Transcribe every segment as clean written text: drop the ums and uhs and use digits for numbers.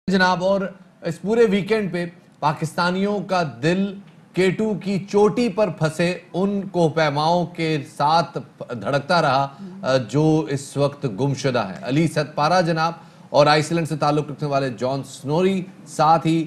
جناب، اور اس پورے ویکینڈ پہ پاکستانیوں کا دل K2 کی چوٹی پر پھنسے ان کوہ پیماؤں کے ساتھ دھڑکتا رہا جو اس وقت گم شدہ ہے. علی ستپارہ جناب، اور آئس لینڈ سے تعلق رکھنے والے جان سنوری، ساتھ ہی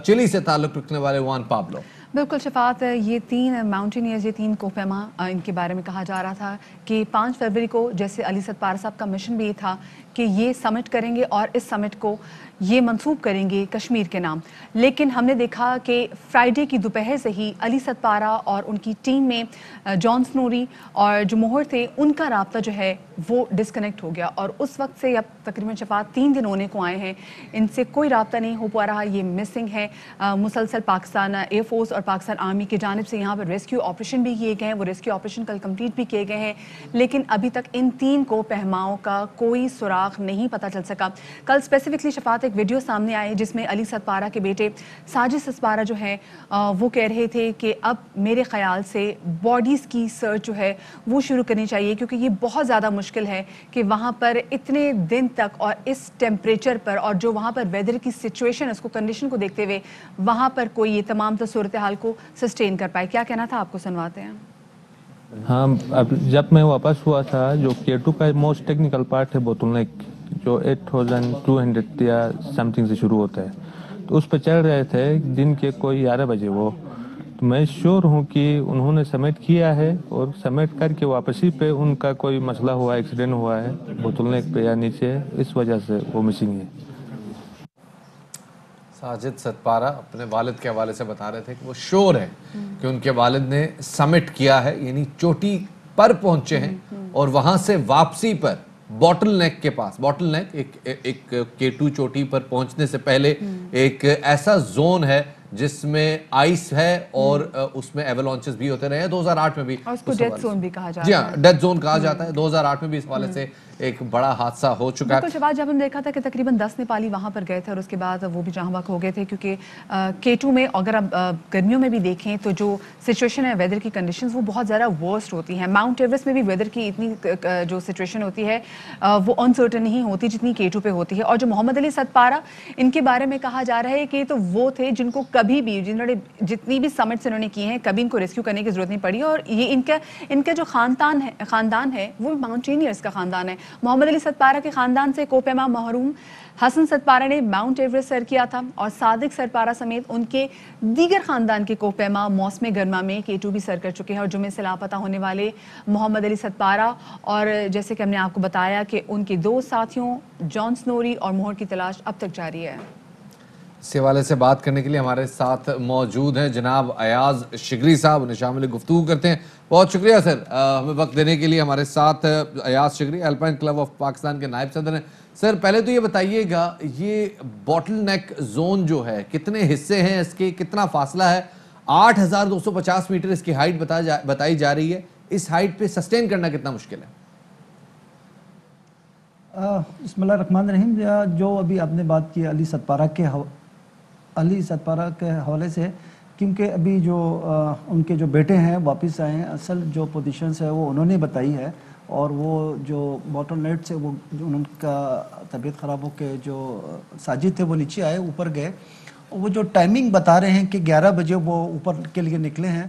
چلی سے تعلق رکھنے والے وان پابلو. بالکل شفاعت، یہ تین ماؤنٹینئرز، یہ تین کوہ پیما، ان کے بارے میں کہا جا رہا تھا کہ 5 فروری کو جیسے علی ستپارہ صاحب کا مشن بھی تھا کہ یہ سمٹ کریں گے اور اس سمٹ کو یہ منسوب کریں گے کشمیر کے نام. لیکن ہم نے دیکھا کہ فرائیڈے کی دوپہر سے ہی علی ستپارہ اور ان کی ٹیم میں جان سنوری اور جو موہر تھے ان کا رابطہ جو ہے وہ ڈسکنیکٹ ہو گیا، اور اس وقت سے اب تقریباً شفاعت 3 دن ہونے کو آئے ہیں، ان سے کوئی رابطہ نہیں ہو پا رہا. یہ مسنگ ہے. مسلسل پاکستان ایئر فورس اور پاکستان آرمی کی جانب سے یہاں پر ریسکیو آپریشن بھی کیے گئے ہیں. وہ ریسکیو آپریشن کل کمپلیٹ بھی کیے گئے ہیں، لیکن ابھی تک ان 3 کوہ پیماؤں کا کوئی سراغ نہیں پتہ چل سکا. کل اسپیسیفکلی شفاعت ایک ویڈیو سامنے آئے جس میں علی ستپارہ کے بیٹے ساجد ستپارہ جو ہے وہ کہہ رہے تھے کہ اب میرے خیال سے باڈیز کی سرچ جو ہے وہ شروع کرنی چاہیے، کیونکہ یہ بہت زیادہ مشکل ہے کہ وہاں پر اتنے دن تک اور اس ٹیمپریچر پر اور جو وہاں پر ویدر کی سچویشن، اس کو کنڈیشن کو دیکھتے ہوئے وہاں پر کوئی یہ تمام صورتحال کو سسٹین کر پائے. کیا کہنا تھا آپ کو، سنواتے ہیں. ہاں، اب جب میں واپس ہوا تھا، جو K2 کا موسٹ ٹیکنیکل پارٹ ہے بوتل نیک، جو 8200 یا سم تھنگ سے شروع ہوتا ہے، تو اس پہ چڑھ رہے تھے دن کے کوئی 11 بجے. وہ تو میں شیور ہوں کہ انہوں نے سبمٹ کیا ہے، اور سبمٹ کر کے واپسی پہ ان کا کوئی مسئلہ ہوا، ایکسیڈنٹ ہوا ہے بوتل نیک پہ یا نیچے، اس وجہ سے وہ مسنگ ہے. ساجد ستپارہ اپنے والد کے حوالے سے بتا رہے تھے کہ وہ شور ہے کہ ان کے والد نے سمٹ کیا ہے، یعنی چوٹی پر پہنچے ہیں، اور وہاں سے واپسی پر باٹل نیک کے پاس، باٹل نیک ایک K2 چوٹی پر پہنچنے سے پہلے ایک ایسا زون ہے جس میں آئس ہے اور اس میں ایولانچز بھی ہوتے رہے ہیں. 2008 میں بھی اس کو ڈیتھ زون بھی کہا جاتا ہے. جی ہاں، ڈیتھ زون کہا جاتا ہے. 2008 میں بھی اس حوالے سے ایک بڑا حادثہ ہو چکا ہے. بالکل شفاعت، جب ہم دیکھا تھا کہ تقریباً 10 نیپالی وہاں پر گئے تھے اور اس کے بعد وہ بھی جہاں بحق ہو گئے تھے، کیونکہ K2 میں اگر آپ گرمیوں میں بھی دیکھیں تو جو سچویشن ہے ویدر کی کنڈیشنز وہ بہت زیادہ ورسٹ ہوتی ہیں. ماؤنٹ ایوریسٹ میں بھی ویدر کی اتنی جو سچویشن ہوتی ہے وہ انسرٹن نہیں ہوتی جتنی K2 پہ ہوتی ہے. اور جو محمد علی ستپارہ، ان کے بارے میں کہا جا رہا ہے کہ تو وہ تھے جن کو کبھی بھی، جنہوں نے جتنی بھی سمٹس انہوں نے کیے ہیں، کبھی ان کو ریسکیو کرنے کی ضرورت نہیں پڑی. اور یہ ان کا جو خاندان ہے وہ ماؤنٹینئرز کا خاندان ہے. محمد علی ستپارہ کے خاندان سے کوہ پیما محروم حسن ستپارہ نے ماؤنٹ ایوریسٹ سر کیا تھا، اور صادق ستپارہ سمیت ان کے دیگر خاندان کے کوہ پیما موسم گرما میں K2 بھی سر کر چکے ہیں. اور جمعے سے لاپتہ ہونے والے محمد علی ستپارہ، اور جیسے کہ ہم نے آپ کو بتایا کہ ان کے 2 ساتھیوں جان سنوری اور موہر کی تلاش اب تک جاری ہے. اس حوالے سے بات کرنے کے لیے ہمارے ساتھ موجود ہیں جناب ایاز شگری صاحب، انہیں شامل گفتگو کرتے ہیں. بہت شکریہ سر ہمیں وقت دینے کے لیے. ہمارے ساتھ Ayaz Shigri, alpine club of Pakistan کے نائب صدر ہیں. سر پہلے تو یہ بتائیے گا، یہ باٹل نیک زون جو ہے کتنے حصے ہیں اس کے، کتنا فاصلہ ہے؟ 8250 میٹر اس کی ہائٹ بتائی جا رہی ہے. اس ہائٹ پہ سسٹین کرنا کتنا مشکل ہے؟ بسم اللہ الرحمن الرحیم. جو ابھی آپ نے بات کی علی ستپارہ کے حوالے سے، کیونکہ ابھی جو ان کے جو بیٹے ہیں واپس آئے ہیں، اصل جو پوزیشنز ہے وہ انہوں نے بتائی ہے، اور وہ جو باٹل نیٹ سے وہ ان کا طبیعت خراب ہو کے جو ساجد تھے وہ نیچے آئے، اوپر گئے. وہ جو ٹائمنگ بتا رہے ہیں کہ 11 بجے وہ اوپر کے لیے نکلے ہیں،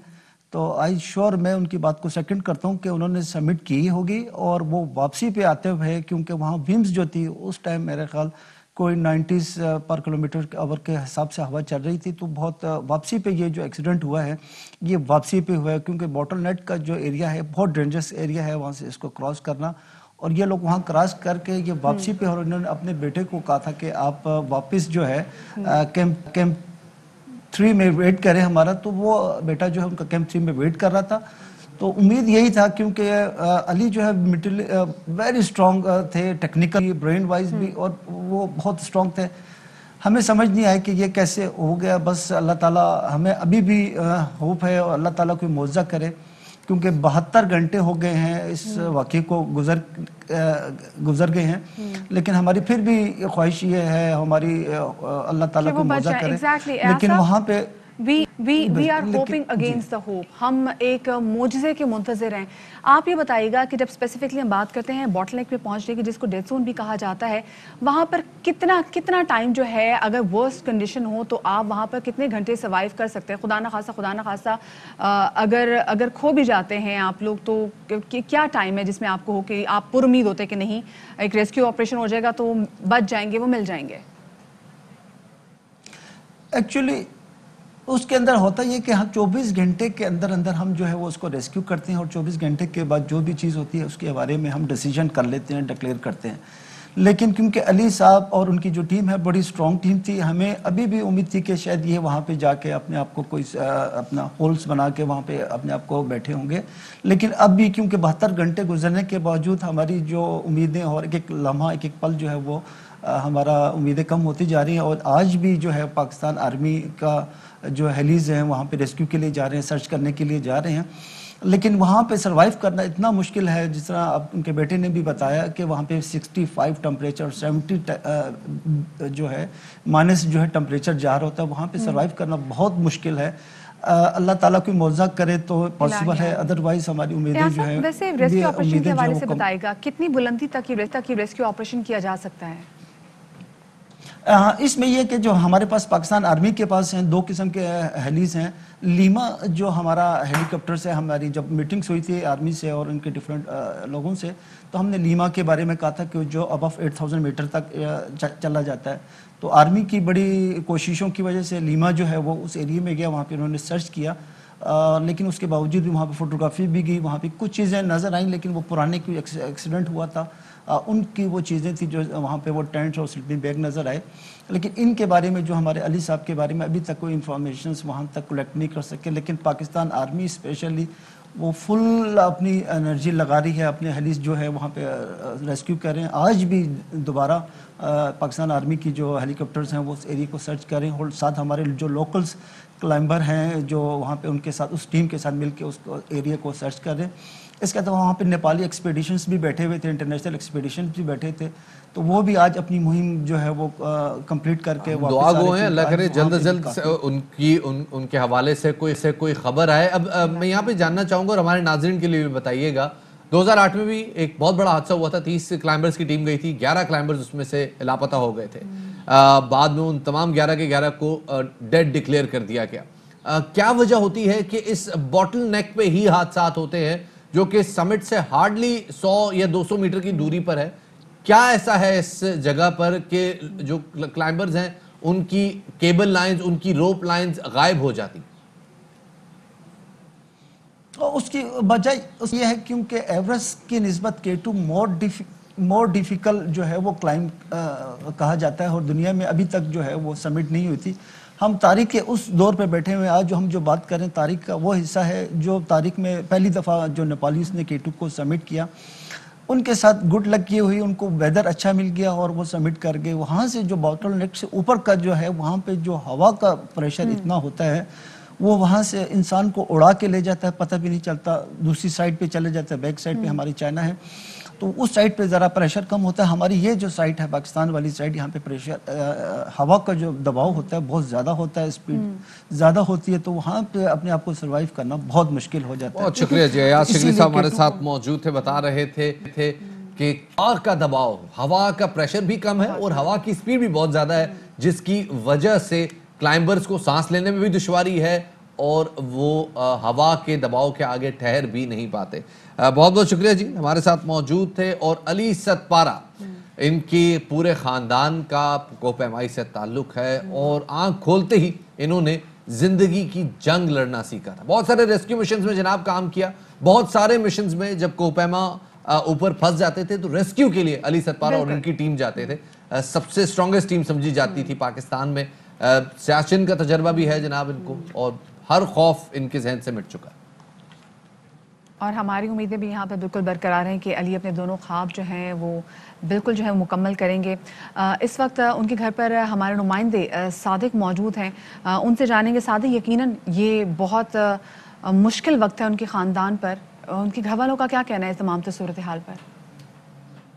تو آئی شور میں ان کی بات کو سیکنڈ کرتا ہوں کہ انہوں نے سبمٹ کی ہوگی. اور وہ واپسی پہ آتے ہوئے، کیونکہ وہاں ویمز جو تھی اس ٹائم میرے خیال کوئی 90 پر کلومیٹر آور کے حساب سے ہوا چل رہی تھی، تو بہت واپسی پہ یہ جو ایکسیڈنٹ ہوا ہے یہ واپسی پہ ہوا ہے، کیونکہ باٹل نیٹ کا جو ایریا ہے بہت ڈینجرس ایریا ہے وہاں سے اس کو کراس کرنا. اور یہ لوگ وہاں کراس کر کے یہ واپسی پہ، اور انہوں نے اپنے بیٹے کو کہا تھا کہ آپ واپس جو ہے کیمپ 3 میں ویٹ کریں ہمارا. تو وہ بیٹا جو ہے ان کا کیمپ 3 میں ویٹ کر رہا تھا. تو امید یہی تھا، کیونکہ علی جو ہے ویری اسٹرانگ تھے ٹیکنیکلی، برین وائز بھی، اور وہ بہت اسٹرانگ تھے. ہمیں سمجھ نہیں آیا کہ یہ کیسے ہو گیا. بس اللہ تعالیٰ، ہمیں ابھی بھی ہوپ ہے اور اللہ تعالیٰ کوئی معجزہ کرے، کیونکہ 72 گھنٹے ہو گئے ہیں اس واقعے کو گزر گئے ہیں. لیکن ہماری پھر بھی خواہش یہ ہے ہماری، اللہ تعالیٰ کو معجزہ کرے. لیکن وہاں پہ we are hoping against the hope. ہم ایک معجزے کے منتظر ہیں. آپ یہ بتائیے گا کہ جب اسپیسیفکلی ہم بات کرتے ہیں باٹل نیک پہ پہنچنے کی جس کو ڈیڈ زون بھی کہا جاتا ہے, وہاں پر کتنا ٹائم جو ہے اگر ورسٹ کنڈیشن ہو تو آپ وہاں پر کتنے گھنٹے سروائیو کر سکتے ہیں؟ خدا نہ خاصہ اگر کھو بھی جاتے ہیں آپ لوگ تو کیا ٹائم ہے جس میں آپ کو ہو کہ آپ پر امید ہوتے کہ نہیں ایک ریسکیو آپریشن ہو جائے گا تو بچ جائیں گے, وہ مل جائیں گے؟ ایکچولی اس کے اندر ہوتا یہ کہ ہم 24 گھنٹے کے اندر ہم جو ہے وہ اس کو ریسکیو کرتے ہیں اور 24 گھنٹے کے بعد جو بھی چیز ہوتی ہے اس کے بارے میں ہم ڈیسیجن کر لیتے ہیں, ڈکلیئر کرتے ہیں. لیکن کیونکہ علی صاحب اور ان کی جو ٹیم ہے بڑی سٹرونگ ٹیم تھی, ہمیں ابھی بھی امید تھی کہ شاید یہ وہاں پہ جا کے اپنے آپ کو کوئی اپنا ہولز بنا کے وہاں پہ اپنے آپ کو بیٹھے ہوں گے. لیکن اب بھی کیونکہ 72 گھنٹے گزرنے کے باوجود ہماری جو امیدیں اور ایک لمحہ ایک پل جو ہے وہ ہمارا امیدیں کم ہوتی جا رہی ہیں. اور آج بھی جو ہے پاکستان آرمی کا جو ہیلیز ہیں وہاں پہ ریسکیو کے لیے جا رہے ہیں, سرچ کرنے کے لیے جا رہے ہیں. لیکن وہاں پہ سروائیو کرنا اتنا مشکل ہے, جس طرح اب ان کے بیٹے نے بھی بتایا کہ وہاں پہ 65 ٹمپریچر 70 جو ہے مائنس جو ہے ٹمپریچر جا رہا ہوتا ہے, وہاں پہ سروائیو کرنا بہت مشکل ہے. اللہ تعالیٰ کوئی معجزہ کرے تو پاسبل ہے, ادروائز ہماری امیدیں جو ہے. ویسے ریسکیو آپریشن کے حوالے سے بتائے گا کتنی بلندی تک یہ ریسکیو آپریشن کیا جا سکتا ہے؟ اس میں یہ کہ جو ہمارے پاس پاکستان آرمی کے پاس ہیں 2 قسم کے ہیلیز ہیں. لیما جو ہمارا ہیلی کاپٹر سے ہماری جب میٹنگز ہوئی تھی آرمی سے اور ان کے ڈفرینٹ لوگوں سے, تو ہم نے لیما کے بارے میں کہا تھا کہ جو ابو 8000 میٹر تک چلا جاتا ہے. تو آرمی کی بڑی کوششوں کی وجہ سے لیما جو ہے وہ اس ایریے میں گیا, وہاں پہ انہوں نے سرچ کیا. لیکن اس کے باوجود بھی وہاں پہ فوٹوگرافی بھی گئی, وہاں پہ کچھ چیزیں نظر آئیں, لیکن وہ پرانے کوئی ایکسیڈنٹ ہوا تھا ان کی وہ چیزیں تھیں جو وہاں پہ وہ ٹینٹس اور سلیپنگ بیگ نظر آئے. لیکن ان کے بارے میں جو ہمارے علی صاحب کے بارے میں ابھی تک کوئی انفارمیشنز وہاں تک کلیکٹ نہیں کر سکے. لیکن پاکستان آرمی اسپیشلی وہ فل اپنی انرجی لگا رہی ہے, اپنے ہیلیز جو ہے وہاں پہ ریسکیو کر رہے ہیں. آج بھی دوبارہ پاکستان آرمی کی جو ہیلی کاپٹرز ہیں وہ اس ایریے کو سرچ کر رہے ہیں, اور ساتھ ہمارے جو لوکلز کلائمبر ہیں جو وہاں پہ ان کے ساتھ اس ٹیم کے ساتھ مل کے اس ایریا کو سرچ کر رہے ہیں. اس کے علاوہ وہاں پہ نیپالی ایکسپیڈیشنز بھی بیٹھے ہوئے تھے, انٹرنیشنل ایکسپیڈیشنز بھی بیٹھے تھے, تو وہ بھی آج اپنی مہم جو ہے وہ کمپلیٹ کر کے دعا گو ہیں, اللہ کرے جلد از جلد ان کے حوالے سے کوئی خبر آئے. اب میں یہاں پہ جاننا چاہوں گا اور ہمارے ناظرین کے لیے بھی بتائیے گا, 2008 میں بھی ایک بہت بڑا حادثہ ہوا تھا, 30 کلائمبرز کی ٹیم گئی تھی, 11 کلائمبرز اس میں سے لاپتہ ہو گئے تھے. بعد میں ان تمام 11 کے 11 کو ڈیڈ ڈکلیئر کر دیا گیا. کیا وجہ ہوتی ہے کہ اس باٹل نیک پہ ہی حادثات ہوتے ہیں جو کہ سمٹ سے ہارڈلی 100 یا 200 میٹر کی دوری پر ہے؟ کیا ایسا ہے اس جگہ پر کہ جو کلائمبرز ہیں ان کی کیبل لائنز, ان کی روپ لائنز غائب ہو جاتی؟ اس کی وجہ یہ ہے کیونکہ ایورسٹ کی نسبت K2 مور ڈیفیکل جو ہے وہ کلائمب کہا جاتا ہے, اور دنیا میں ابھی تک جو ہے وہ سمٹ نہیں ہوئی تھی. ہم تاریخ کے اس دور پہ بیٹھے ہوئے, آج جو ہم جو بات کریں تاریخ کا وہ حصہ ہے جو تاریخ میں پہلی دفعہ جو نیپالیز نے K2 کو سمٹ کیا. ان کے ساتھ گڈ لک یہ ہوئی, ان کو ویدر اچھا مل گیا اور وہ سمٹ کر گئے. وہاں سے جو باٹل نیک سے اوپر کا جو ہے وہاں پہ جو ہوا کا پریشر اتنا ہوتا ہے وہ وہاں سے انسان کو اڑا کے لے جاتا ہے, پتہ بھی نہیں چلتا. دوسری سائڈ پہ چلے جاتا ہے, بیک سائڈ پہ ہماری چائنا ہے, تو اس سائڈ پہ ذرا پریشر کم ہوتا ہے. ہماری یہ جو سائڈ ہے پاکستان والی سائڈ, یہاں پہ پریشر ہوا کا جو دباؤ ہوتا ہے بہت زیادہ ہوتا ہے, اسپیڈ زیادہ ہوتی ہے, تو وہاں پہ اپنے آپ کو سروائیو کرنا بہت مشکل ہو جاتا ہے. بہت شکریہ جی. ایاز شگری صاحب ہمارے ساتھ موجود تھے, بتا رہے تھے کہ ہوا کا دباؤ, ہوا کا پریشر بھی کم ہے اور ہوا کی اسپیڈ بھی بہت زیادہ ہے, جس کی وجہ سے کلائمبرز کو سانس لینے میں بھی دشواری ہے اور وہ ہوا کے دباؤ کے آگے ٹھہر بھی نہیں پاتے. بہت بہت شکریہ جی, ہمارے ساتھ موجود تھے. اور علی ستپارہ, ان کی پورے خاندان کا کوہ پیمائی سے تعلق ہے اور آنکھ کھولتے ہی انہوں نے زندگی کی جنگ لڑنا سیکھا تھا. بہت سارے ریسکیو مشنز میں جناب کام کیا, بہت سارے مشنز میں جب کوہ پیما اوپر پھنس جاتے تھے تو ریسکیو کے لیے علی ستپارہ اور ان کی ٹیم جاتے تھے. سب سے سٹرونگسٹ ٹیم سمجھی جاتی تھی پاکستان میں. سیاچن کا تجربہ بھی ہے جناب ان کو, اور ہر خوف ان کے ذہن سے مٹ چکا ہے. اور ہماری امیدیں بھی یہاں پہ بالکل برقرار ہیں کہ علی اپنے دونوں خواب جو ہیں وہ بالکل جو ہے مکمل کریں گے. اس وقت ان کے گھر پر ہمارے نمائندے صادق موجود ہیں, ان سے جانیں گے. صادق, یقیناً یہ بہت مشکل وقت ہے ان کے خاندان پر, ان کے گھر والوں کا کیا کہنا ہے اس تمام صورتحال پر؟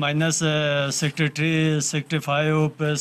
-63, 65,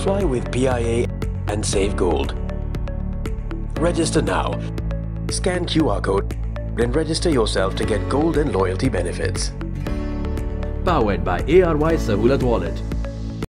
Fly with PIA and save gold. Register now. Scan QR code and register yourself to get gold and loyalty benefits. Powered by ARY Sahulat Wallet.